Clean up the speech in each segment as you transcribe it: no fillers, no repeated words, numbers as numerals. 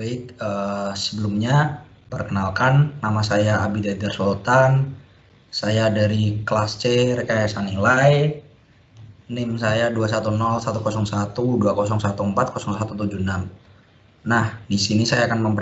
Baik, sebelumnya perkenalkan nama saya Abidadar Sultan. Saya dari kelas C Rekayasa Nilai. NIM saya 210110120140176. Nah, di sini saya akan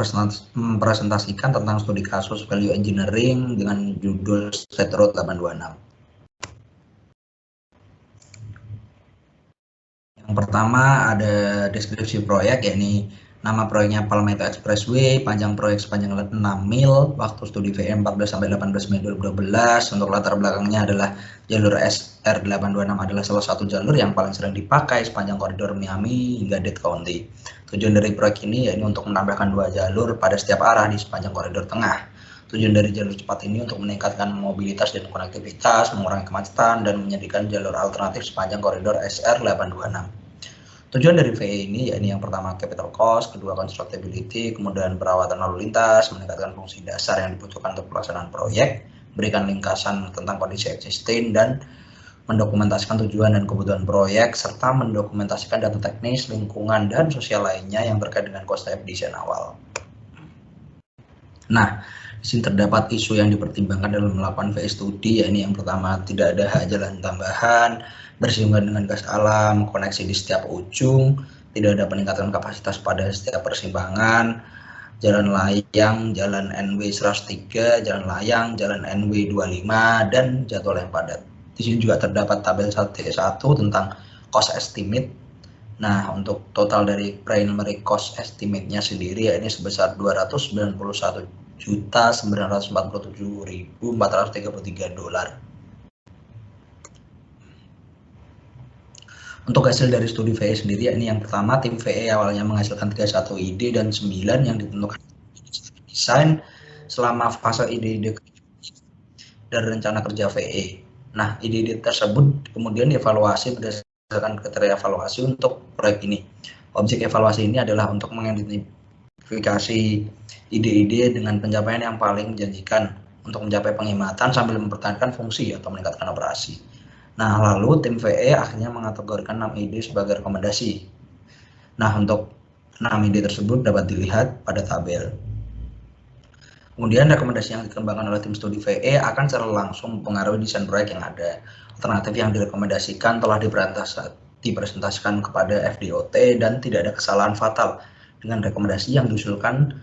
mempresentasikan tentang studi kasus value engineering dengan judul State Road 826. Yang pertama ada deskripsi proyek, yakni nama proyeknya Palmetto Expressway, panjang proyek sepanjang 6 mil, waktu studi VE 14 sampai 18 Mei 2012. Untuk latar belakangnya adalah jalur SR826 adalah salah satu jalur yang paling sering dipakai sepanjang koridor Miami hingga Dade County. Tujuan dari proyek ini yaitu untuk menambahkan 2 jalur pada setiap arah di sepanjang koridor tengah. Tujuan dari jalur cepat ini untuk meningkatkan mobilitas dan konektivitas, mengurangi kemacetan, dan menjadikan jalur alternatif sepanjang koridor SR826. Tujuan dari VE ini yakni yang pertama capital cost, kedua constructability, kemudian perawatan lalu lintas, meningkatkan fungsi dasar yang dibutuhkan untuk pelaksanaan proyek, berikan ringkasan tentang kondisi existing, dan mendokumentasikan tujuan dan kebutuhan proyek, serta mendokumentasikan data teknis, lingkungan, dan sosial lainnya yang terkait dengan cost design awal. Nah, di sini terdapat isu yang dipertimbangkan dalam melakukan VE studi, yakni yang pertama tidak ada hak jalan tambahan, bersinggungan dengan gas alam, koneksi di setiap ujung, tidak ada peningkatan kapasitas pada setiap persimpangan, jalan layang, jalan NW 103, jalan layang, jalan NW 25, dan jadwal yang padat. Di sini juga terdapat tabel 1.1 tentang cost estimate. Nah, untuk total dari primary cost estimate-nya sendiri ya ini sebesar 291.947.433 dolar. Untuk hasil dari studi VE sendiri, ini yang pertama tim VE awalnya menghasilkan 31 ide dan 9 yang ditentukan desain selama fase ide-ide dan rencana kerja VE. Nah, ide-ide tersebut kemudian dievaluasi berdasarkan kriteria evaluasi untuk proyek ini. Objek evaluasi ini adalah untuk mengidentifikasi ide-ide dengan pencapaian yang paling menjanjikan untuk mencapai penghematan sambil mempertahankan fungsi atau meningkatkan operasi. Nah, lalu tim VE akhirnya mengategorikan 6 ide sebagai rekomendasi. Nah, untuk 6 ide tersebut dapat dilihat pada tabel. Kemudian rekomendasi yang dikembangkan oleh tim studi VE akan secara langsung mempengaruhi desain proyek yang ada. Alternatif yang direkomendasikan telah dipresentasikan kepada FDOT dan tidak ada kesalahan fatal dengan rekomendasi yang diusulkan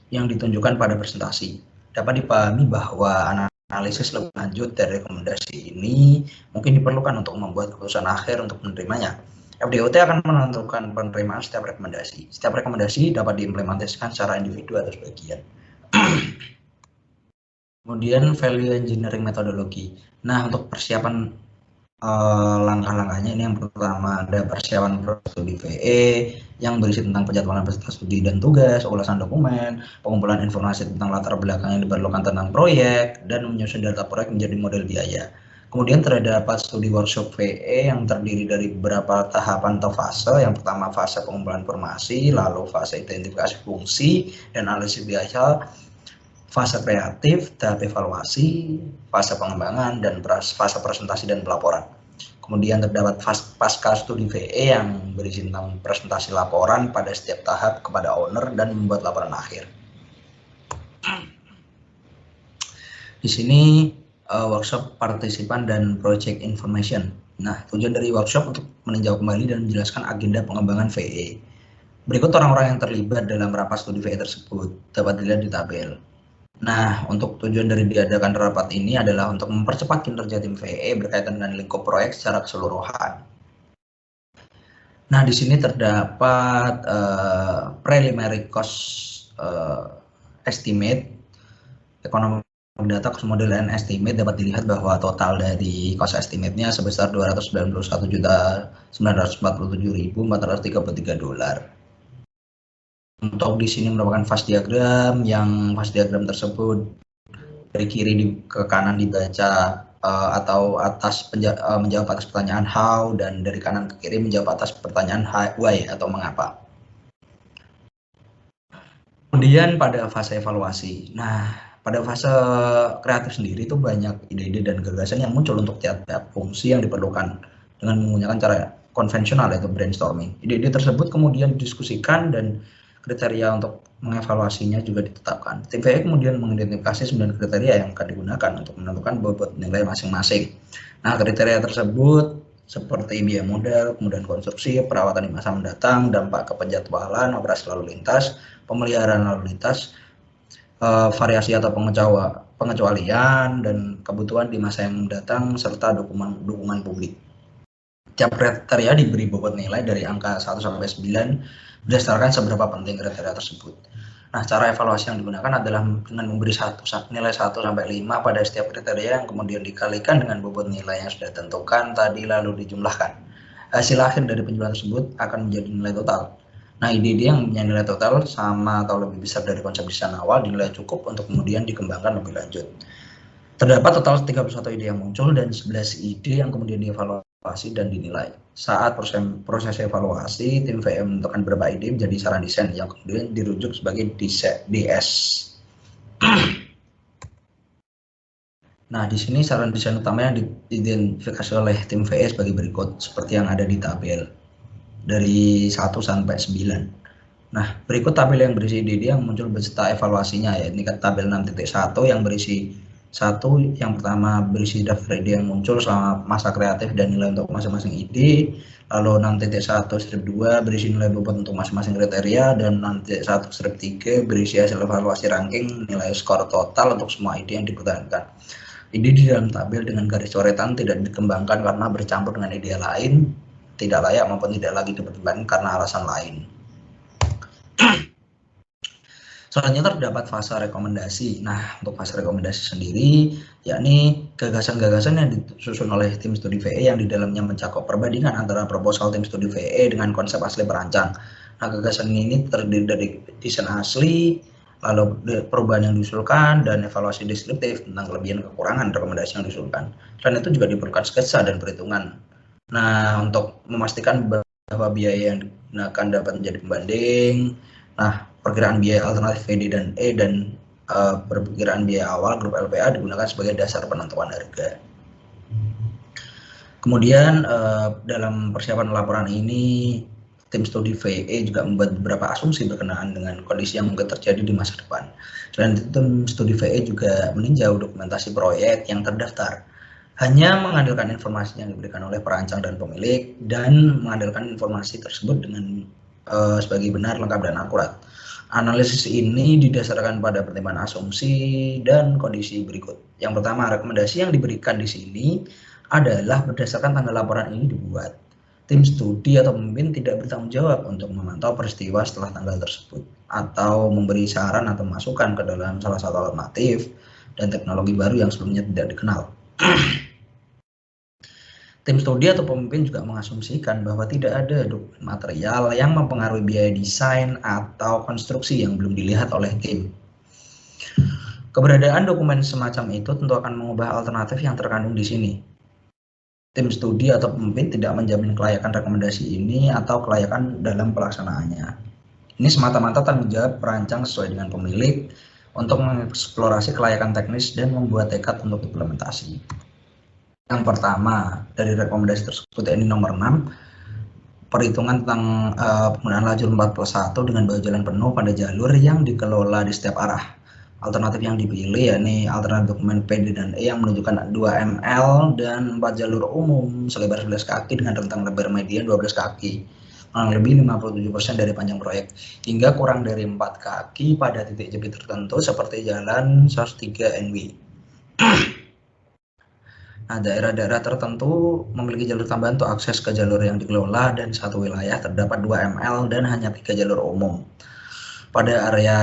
yang ditunjukkan pada presentasi. Dapat dipahami bahwa analisis lebih lanjut dari rekomendasi ini mungkin diperlukan untuk membuat keputusan akhir untuk menerimanya. FDOT akan menentukan penerimaan setiap rekomendasi. Setiap rekomendasi dapat diimplementasikan secara individu atau sebagian. Kemudian value engineering metodologi. Nah, untuk persiapan langkah-langkahnya ini yang pertama ada persiapan studi VE yang berisi tentang penjadwalan peserta studi dan tugas, ulasan dokumen, pengumpulan informasi tentang latar belakang yang diperlukan tentang proyek, dan menyusun data proyek menjadi model biaya. Kemudian terdapat studi workshop VE yang terdiri dari beberapa tahapan atau fase. Yang pertama fase pengumpulan informasi, lalu fase identifikasi fungsi dan analisis biaya, fase kreatif, tahap evaluasi, fase pengembangan, dan fase presentasi dan pelaporan. Kemudian terdapat pasca studi VE yang berisi tentang presentasi laporan pada setiap tahap kepada owner dan membuat laporan akhir. Di sini workshop partisipan dan project information. Nah, tujuan dari workshop untuk meninjau kembali dan menjelaskan agenda pengembangan VE. Berikut orang-orang yang terlibat dalam rapat studi VE tersebut dapat dilihat di tabel. Nah, untuk tujuan dari diadakan rapat ini adalah untuk mempercepat kinerja tim VE berkaitan dengan lingkup proyek secara keseluruhan. Nah, di sini terdapat preliminary cost estimate, ekonomi data cost model and estimate. Dapat dilihat bahwa total dari cost estimate-nya sebesar 291.947.433 dolar. Untuk di sini merupakan fast diagram, yang fast diagram tersebut dari kiri ke kanan dibaca atau atas menjawab atas pertanyaan how, dan dari kanan ke kiri menjawab atas pertanyaan why atau mengapa. Kemudian pada fase evaluasi. Nah, pada fase kreatif sendiri itu banyak ide-ide dan gagasan yang muncul untuk tiap-tiap fungsi yang diperlukan dengan menggunakan cara konvensional yaitu brainstorming. Ide-ide tersebut kemudian didiskusikan dan kriteria untuk mengevaluasinya juga ditetapkan. Tim VE kemudian mengidentifikasi 9 kriteria yang akan digunakan untuk menentukan bobot nilai masing-masing. Nah, kriteria tersebut seperti biaya modal, kemudian konstruksi, perawatan di masa mendatang, dampak ke penjadwalan, operasi lalu lintas, pemeliharaan lalu lintas, variasi atau pengecualian, dan kebutuhan di masa yang mendatang, serta dukungan publik. Tiap kriteria diberi bobot nilai dari angka 1 sampai 9 berdasarkan seberapa penting kriteria tersebut. Nah, cara evaluasi yang digunakan adalah dengan memberi nilai 1 sampai 5 pada setiap kriteria yang kemudian dikalikan dengan bobot nilai yang sudah ditentukan tadi lalu dijumlahkan. Hasil akhir dari penjualan tersebut akan menjadi nilai total. Nah, ide-ide yang punya nilai total sama atau lebih besar dari konsep desain awal dinilai cukup untuk kemudian dikembangkan lebih lanjut. Terdapat total 31 ide yang muncul dan 11 ide yang kemudian dievaluasi dan dinilai. Saat proses evaluasi, tim VE menentukan beberapa ide menjadi saran desain yang kemudian dirujuk sebagai DS. Nah, di sini saran desain utama yang diidentifikasi oleh tim VE sebagai berikut, seperti yang ada di tabel dari 1 sampai 9. Nah, berikut tabel yang berisi ide yang muncul beserta evaluasinya, yaitu tabel 6.1 yang berisi 1, yang pertama berisi daftar ide yang muncul selama masa kreatif dan nilai untuk masing-masing ide. Lalu 6.1/2 berisi nilai bobot untuk masing-masing kriteria, dan 6.1/3 berisi hasil evaluasi ranking nilai skor total untuk semua ide yang dipertahankan. Ide di dalam tabel dengan garis coretan tidak dikembangkan karena bercampur dengan ide lain, tidak layak maupun tidak lagi dipertimbangkan karena alasan lain. Selanjutnya terdapat fase rekomendasi. Nah, untuk fase rekomendasi sendiri, yakni gagasan-gagasan yang disusun oleh tim studi VE yang di dalamnya mencakup perbandingan antara proposal tim studi VE dengan konsep asli perancang. Nah, gagasan ini terdiri dari desain asli, lalu perubahan yang diusulkan, dan evaluasi deskriptif tentang kelebihan kekurangan rekomendasi yang diusulkan. Selain itu juga diperlukan sketsa dan perhitungan. Nah, untuk memastikan bahwa biaya yang digunakan dapat menjadi pembanding. Nah, perkiraan biaya alternatif VD dan E dan perkiraan biaya awal grup LPA digunakan sebagai dasar penentuan harga. Kemudian dalam persiapan laporan ini, tim studi VE juga membuat beberapa asumsi berkenaan dengan kondisi yang mungkin terjadi di masa depan. Selain itu, tim studi VE juga meninjau dokumentasi proyek yang terdaftar. Hanya mengandalkan informasi yang diberikan oleh perancang dan pemilik, dan mengandalkan informasi tersebut dengan sebagai benar, lengkap, dan akurat. Analisis ini didasarkan pada pertimbangan asumsi dan kondisi berikut. Yang pertama, rekomendasi yang diberikan di sini adalah berdasarkan tanggal laporan ini dibuat. Tim studi atau pemimpin tidak bertanggung jawab untuk memantau peristiwa setelah tanggal tersebut, atau memberi saran atau masukan ke dalam salah satu alternatif dan teknologi baru yang sebelumnya tidak dikenal. Tim studi atau pemimpin juga mengasumsikan bahwa tidak ada dokumen material yang mempengaruhi biaya desain atau konstruksi yang belum dilihat oleh tim. Keberadaan dokumen semacam itu tentu akan mengubah alternatif yang terkandung di sini. Tim studi atau pemimpin tidak menjamin kelayakan rekomendasi ini atau kelayakan dalam pelaksanaannya. Ini semata-mata tanggung jawab perancang sesuai dengan pemilik untuk mengeksplorasi kelayakan teknis dan membuat tekad untuk implementasi. Yang pertama dari rekomendasi tersebut, ini nomor 6, perhitungan tentang penggunaan lajur 4+1 dengan bahu jalan penuh pada jalur yang dikelola di setiap arah. Alternatif yang dipilih yakni alternatif dokumen PD dan E yang menunjukkan 2 ml dan 4 jalur umum selebar 11 kaki dengan rentang lebar median 12 kaki, kurang lebih 57% dari panjang proyek, hingga kurang dari 4 kaki pada titik jepit tertentu seperti jalan 103 NW. Nah, daerah-daerah tertentu memiliki jalur tambahan untuk akses ke jalur yang dikelola, dan satu wilayah terdapat 2 ml dan hanya 3 jalur umum pada area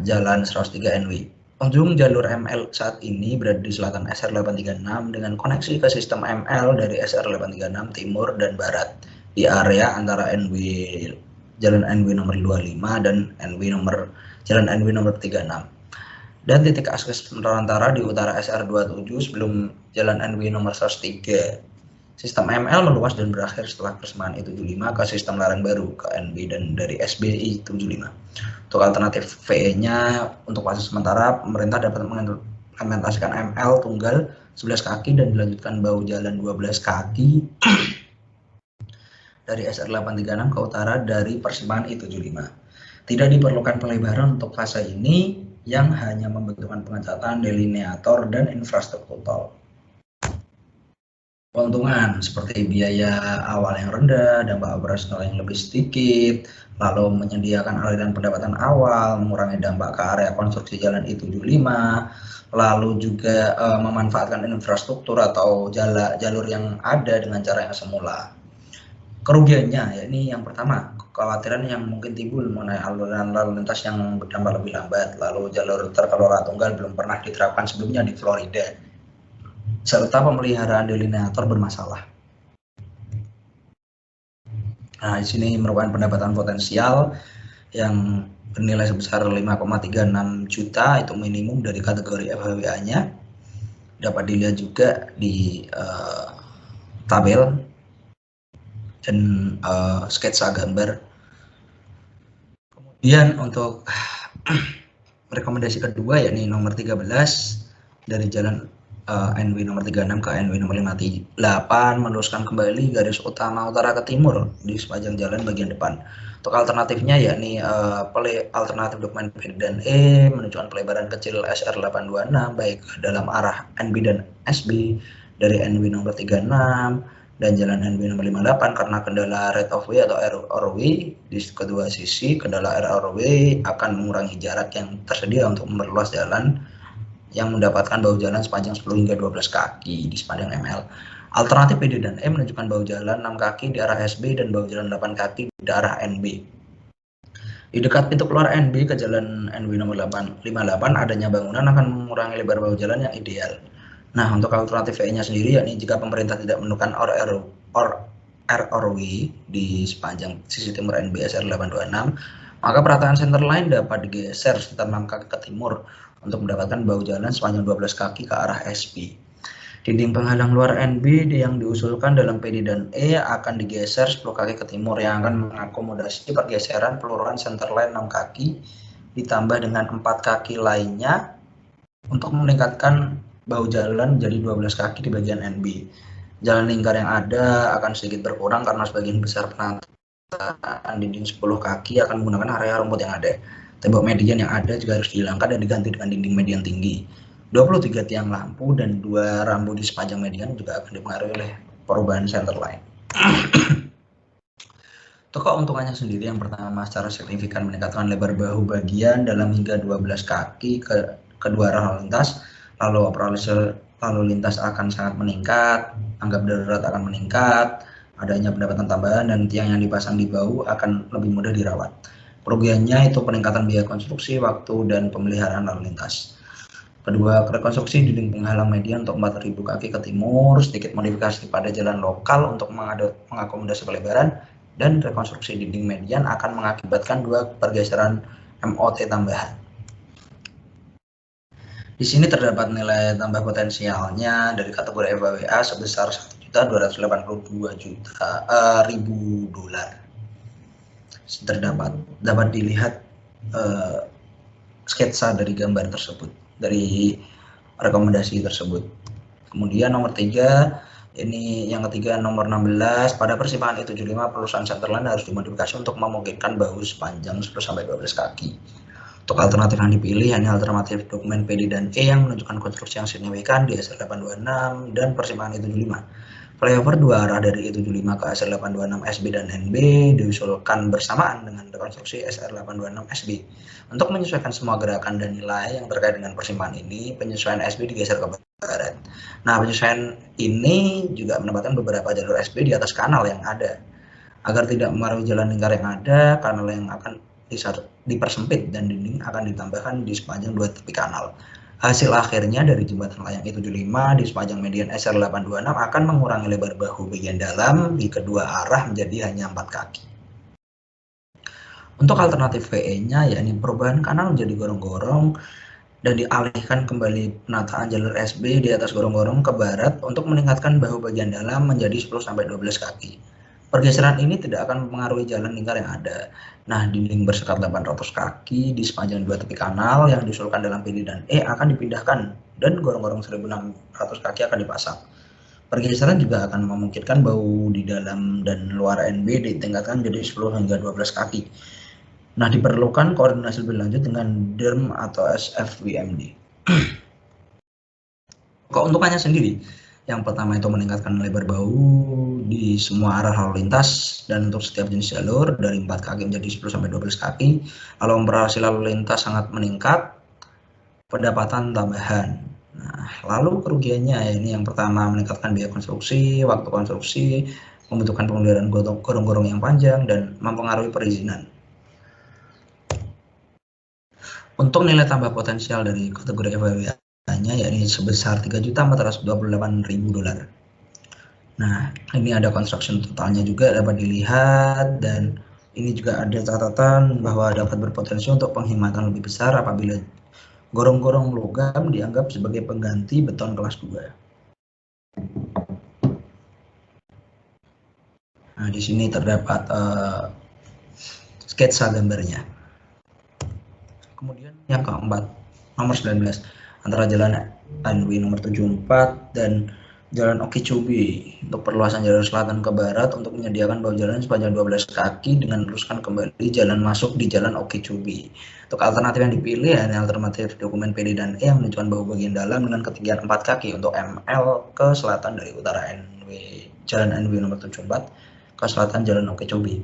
jalan 103 NW. Ujung jalur ML saat ini berada di selatan SR 836 dengan koneksi ke sistem ML dari SR 836 timur dan barat di area antara jalan NW nomor 25 dan jalan NW nomor 36. Dan titik akses perantara di utara SR27 sebelum jalan NW nomor 103. Sistem ML meluas dan berakhir setelah persamaan I75 ke sistem lereng baru ke NW dan dari SBI 75. Untuk alternatif VE-nya, untuk fase sementara pemerintah dapat mengimplementasikan ML tunggal 11 kaki dan dilanjutkan bahu jalan 12 kaki dari SR836 ke utara dari persamaan I75. Tidak diperlukan pelebaran untuk fase ini yang hanya membutuhkan pengecatan delineator dan infrastruktur tol. Keuntungan seperti biaya awal yang rendah, dampak operasional yang lebih sedikit, lalu menyediakan aliran pendapatan awal, mengurangi dampak ke area konstruksi jalan I-75, lalu juga memanfaatkan infrastruktur atau jalur yang ada dengan cara yang semula. Kerugiannya, ya ini yang pertama, kekhawatiran yang mungkin timbul mengenai aliran lalu lintas yang berdampak lebih lambat, lalu jalur terkelola tunggal belum pernah diterapkan sebelumnya di Florida, serta pemeliharaan delineator bermasalah. Nah, di sini merupakan pendapatan potensial yang bernilai sebesar 5,36 juta, itu minimum dari kategori FHWA-nya. Dapat dilihat juga di tabel dan sketsa gambar. Kemudian untuk rekomendasi kedua yakni nomor 13 dari jalan NW nomor 36 ke NW nomor 58 meneruskan kembali garis utama utara ke timur di sepanjang jalan bagian depan. Untuk alternatifnya yakni alternatif dokumen B dan E menunjukkan pelebaran kecil SR826 baik dalam arah NB dan SB dari NW nomor 36 dan jalan NW nomor 58 karena kendala right of way atau ROW di kedua sisi. Kendala ROW akan mengurangi jarak yang tersedia untuk memperluas jalan yang mendapatkan bahu jalan sepanjang 10 hingga 12 kaki di sepanjang ML. Alternatif PD dan E menunjukkan bahu jalan 6 kaki di arah SB dan bahu jalan 8 kaki di arah NB. Di dekat pintu keluar NB ke jalan NW nomor 58 adanya bangunan akan mengurangi lebar bahu jalan yang ideal. Nah, untuk alternatif E-nya sendiri yakni jika pemerintah tidak menemukan ROW di sepanjang sisi timur NB SR826, maka perataan center line dapat digeser sekitar 6 kaki ke timur untuk mendapatkan bahu jalan sepanjang 12 kaki ke arah SB. Dinding penghalang luar NB yang diusulkan dalam PD dan E akan digeser 10 kaki ke timur yang akan mengakomodasi pergeseran peluruhan center line 6 kaki ditambah dengan 4 kaki lainnya untuk meningkatkan bahu jalan menjadi 12 kaki di bagian NB. Jalan lingkar yang ada akan sedikit berkurang karena sebagian besar penataan dinding 10 kaki akan menggunakan area rumput yang ada. Tembok median yang ada juga harus dihilangkan dan diganti dengan dinding median tinggi. 23 tiang lampu dan 2 rambu di sepanjang median juga akan dipengaruhi oleh perubahan center line. Untuk keuntungannya sendiri, yang pertama secara signifikan meningkatkan lebar bahu bagian dalam hingga 12 kaki ke kedua arah lalu lintas, lalu operasi lalu lintas akan sangat meningkat, tanggap darurat akan meningkat, adanya pendapatan tambahan dan tiang yang dipasang di bahu akan lebih mudah dirawat. Kerugiannya itu peningkatan biaya konstruksi, waktu, dan pemeliharaan lalu lintas. Kedua, rekonstruksi dinding penghalang median untuk 4.000 kaki ke timur, sedikit modifikasi pada jalan lokal untuk mengakomodasi pelebaran, dan rekonstruksi dinding median akan mengakibatkan 2 pergeseran MOT tambahan. Di sini terdapat nilai tambah potensialnya dari kategori FHWA sebesar $1.282.000. Dapat dilihat sketsa dari gambar tersebut, dari rekomendasi tersebut. Kemudian nomor 3, ini yang ketiga nomor 16, pada persimpangan I-75 perusahaan centerline harus dimodifikasi untuk memungkinkan bahu sepanjang 10-12 kaki. Untuk alternatif yang dipilih hanya alternatif dokumen PD dan E yang menunjukkan konstruksi yang signifikan di SR826 dan persimpangan I-75. Flyover 2 arah dari I-75 ke SR826 SB dan NB diusulkan bersamaan dengan rekonstruksi SR826 SB. Untuk menyesuaikan semua gerakan dan nilai yang terkait dengan persimpangan ini, penyesuaian SB digeser ke barat. Nah, penyesuaian ini juga menempatkan beberapa jalur SB di atas kanal yang ada. Agar tidak mempengaruhi jalan lingkar yang ada, kanal yang akan dipersempit dan dinding akan ditambahkan di sepanjang 2 tepi kanal. Hasil akhirnya dari jembatan layang I-75 di sepanjang median SR826 akan mengurangi lebar bahu bagian dalam di kedua arah menjadi hanya 4 kaki. Untuk alternatif VE-nya, yakni perubahan kanal menjadi gorong-gorong dan dialihkan kembali penataan jalur SB di atas gorong-gorong ke barat untuk meningkatkan bahu bagian dalam menjadi 10-12 kaki. Pergeseran ini tidak akan mempengaruhi jalan lingkar yang ada. Nah, dinding bersekat 800 kaki di sepanjang 2 tepi kanal yang diusulkan dalam PD dan E akan dipindahkan dan gorong-gorong 1.600 kaki akan dipasang. Pergeseran juga akan memungkinkan bahu di dalam dan luar NB ditingkatkan jadi 10 hingga 12 kaki. Nah, diperlukan koordinasi lebih lanjut dengan DERM atau SFWMD. Keuntungannya sendiri, yang pertama itu meningkatkan lebar bahu di semua arah lalu lintas dan untuk setiap jenis jalur dari 4 kaki menjadi 10-12 kaki. Lalu operasi lalu lintas sangat meningkat, pendapatan tambahan. Nah, lalu kerugiannya ini yang pertama meningkatkan biaya konstruksi, waktu konstruksi, membutuhkan pemeliharaan gorong-gorong yang panjang dan mempengaruhi perizinan. Untuk nilai tambah potensial dari kategori FWA-nya yakni sebesar $3.428.000. Nah, ini ada construction totalnya juga dapat dilihat, dan ini juga ada catatan bahwa dapat berpotensi untuk penghematan lebih besar apabila gorong-gorong logam dianggap sebagai pengganti beton kelas 2. Nah, di sini terdapat sketsa gambarnya. Kemudian yang keempat, nomor 19, antara jalan NW nomor 74 dan Jalan Okeechobee untuk perluasan jalur selatan ke barat untuk menyediakan bahu jalan sepanjang 12 kaki dengan meluruskan kembali jalan masuk di Jalan Okeechobee. Untuk alternatif yang dipilih hanya alternatif dokumen PD dan E yang menunjukkan bahu bagian dalam dengan ketinggian 4 kaki untuk ML ke selatan dari utara Jalan NW nomor 74 ke selatan Jalan Okeechobee.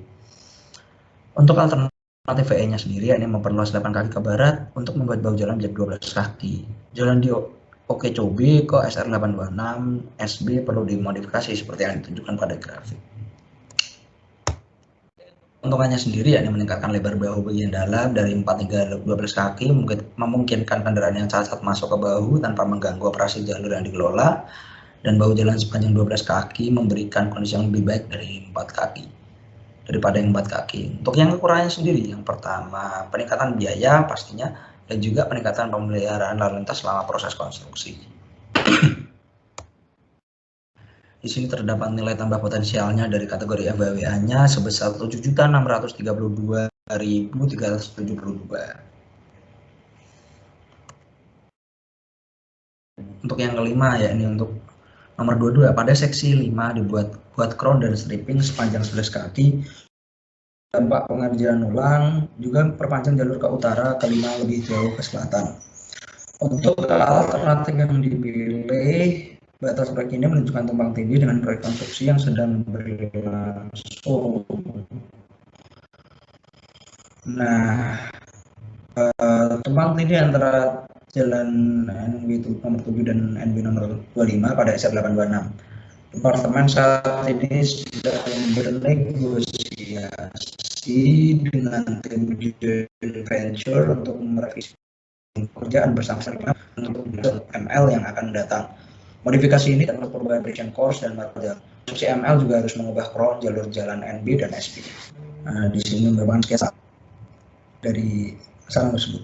Untuk alternatif VE-nya sendiri ini memperluas 8 kaki ke barat untuk membuat bahu jalan menjadi 12 kaki. Jalan di Okeechobee ke SR826 SB perlu dimodifikasi seperti yang ditunjukkan pada grafik. Keuntungannya sendiri yakni meningkatkan lebar bahu bagian dalam dari 4 hingga 12 kaki, memungkinkan kendaraan yang cacat masuk ke bahu tanpa mengganggu operasi jalur yang dikelola, dan bahu jalan sepanjang 12 kaki memberikan kondisi yang lebih baik dari 4 kaki daripada yang 4 kaki. Untuk yang kekurangannya sendiri, yang pertama peningkatan biaya pastinya, dan juga peningkatan pemeliharaan lalu lintas selama proses konstruksi. Di sini terdapat nilai tambah potensialnya dari kategori FWA-nya sebesar 7.632.372. Untuk yang kelima yakni untuk nomor 22, pada seksi 5 buat crown dan stripping sepanjang 11 kaki. Dampak pengerjaan ulang juga perpanjang jalur ke utara, kelima lebih jauh ke selatan. Untuk alternatif yang dipilih, batas proyek ini menunjukkan tumpang tindih dengan proyek konstruksi yang sedang berlangsung. Nah, tumpang tindih antara Jalan NW nomor 7 dan NW nomor 25 pada SR826. Departemen saat ini sedang bernegosiasi dengan tim joint venture untuk merevisi pekerjaan bersama-sama untuk ML yang akan datang. Modifikasi ini termasuk perubahan friction course dan marker. Konstruksi ML juga harus mengubah crown, jalur jalan NB dan SB. Nah, di sini merupakan sketsa dari masalah tersebut.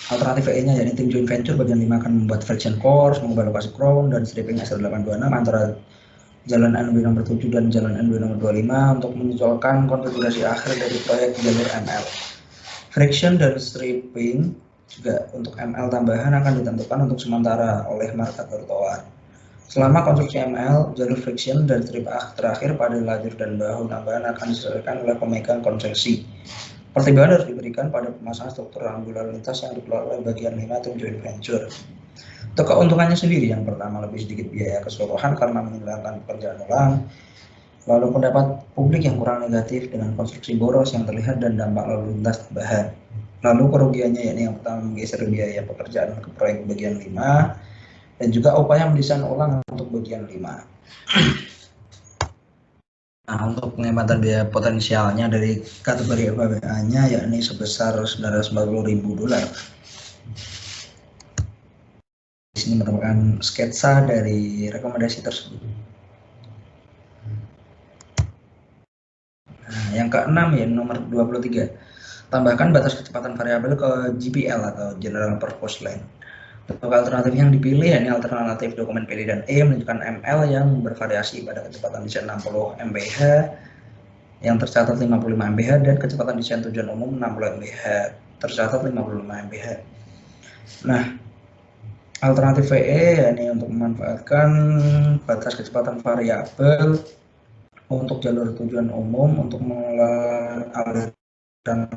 Alternatif VE-nya yakni tim joint venture bagian 5 akan membuat friction course, mengubah lokasi crown dan stripping SR826 antara Jalan NW nomor 7 dan Jalan NW nomor 25 untuk menyesuaikan konfigurasi akhir dari proyek jalur ML. Friction dan stripping juga untuk ML tambahan akan ditentukan untuk sementara oleh marka trotoar. Selama konstruksi ML, jalur friction dan strip terakhir pada lajur dan bahu tambahan akan disesuaikan oleh pemegang konsesi. Pertimbangan harus diberikan pada pemasangan struktur rambu lalu lintas yang dikelola oleh bagian 5 tim joint venture. Untuk keuntungannya sendiri, yang pertama lebih sedikit biaya keseluruhan karena menghilangkan pekerjaan ulang, lalu pendapat publik yang kurang negatif dengan konstruksi boros yang terlihat dan dampak lalu lintas tambahan. Lalu kerugiannya yakni yang pertama menggeser biaya pekerjaan ke proyek bagian 5 dan juga upaya mendesain ulang untuk bagian 5. Nah, untuk penghematan biaya potensialnya dari kategori FWA-nya yakni sebesar $940.000. Di sini merupakan sketsa dari rekomendasi tersebut. Nah, yang keenam ya nomor 23, tambahkan batas kecepatan variabel ke GPL atau General Purpose Lane. Untuk alternatif yang dipilih yakni alternatif dokumen PD dan E menunjukkan ML yang bervariasi pada kecepatan desain 60 mph, yang tercatat 55 mph, dan kecepatan desain tujuan umum 60 mph, tercatat 55 mph. Nah, alternatif VE yakni untuk memanfaatkan batas kecepatan variabel untuk jalur tujuan umum untuk mengelola aliran dan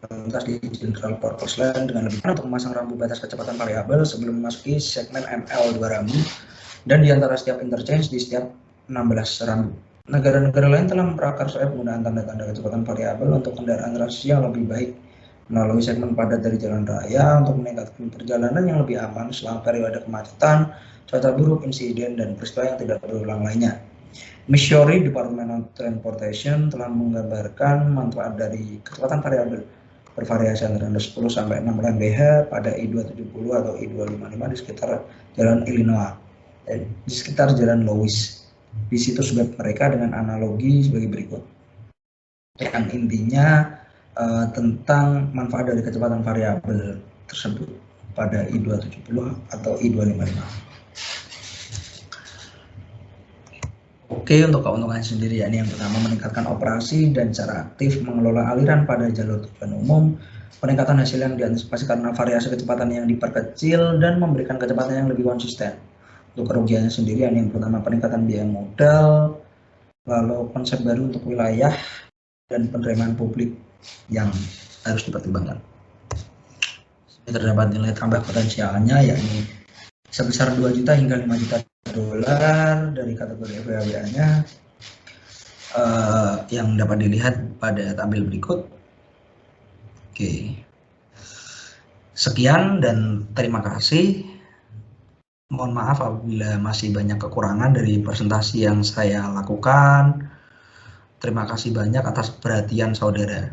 lintas di General Purpose Lane dengan lebih untuk memasang rambu batas kecepatan variabel sebelum memasuki segmen ML 2 rambu dan di antara setiap interchange di setiap 16 rambu. Negara-negara lain telah memprakarsa penggunaan tanda-tanda kecepatan variabel untuk kendaraan rasi yang lebih baik melalui segmen padat dari jalan raya untuk meningkatkan perjalanan yang lebih aman selama periode kemacetan, cuaca buruk, insiden, dan peristiwa yang tidak berulang lainnya. Missouri Department of Transportation telah menggambarkan manfaat dari kecepatan variabel bervariasi antara 10 sampai 6 mph pada I-270 atau I-255 di sekitar jalan Illinois dan di sekitar jalan Louis. Di situs web mereka dengan analogi sebagai berikut. Yang intinya tentang manfaat dari kecepatan variabel tersebut pada I-270 atau I-255. Oke, untuk keuntungan sendiri yakni yang pertama meningkatkan operasi dan cara aktif mengelola aliran pada jalur tujuan umum, peningkatan hasil yang diantisipasi karena variasi kecepatan yang diperkecil dan memberikan kecepatan yang lebih konsisten. Untuk kerugiannya sendiri yakni yang pertama peningkatan biaya modal, lalu konsep baru untuk wilayah dan penerimaan publik yang harus dipertimbangkan. Terdapat nilai tambah potensialnya yakni sebesar 2 juta hingga 5 juta dolar dari kategori FWA-nya yang dapat dilihat pada tabel berikut. Oke. Sekian dan terima kasih. Mohon maaf apabila masih banyak kekurangan dari presentasi yang saya lakukan. Terima kasih banyak atas perhatian saudara.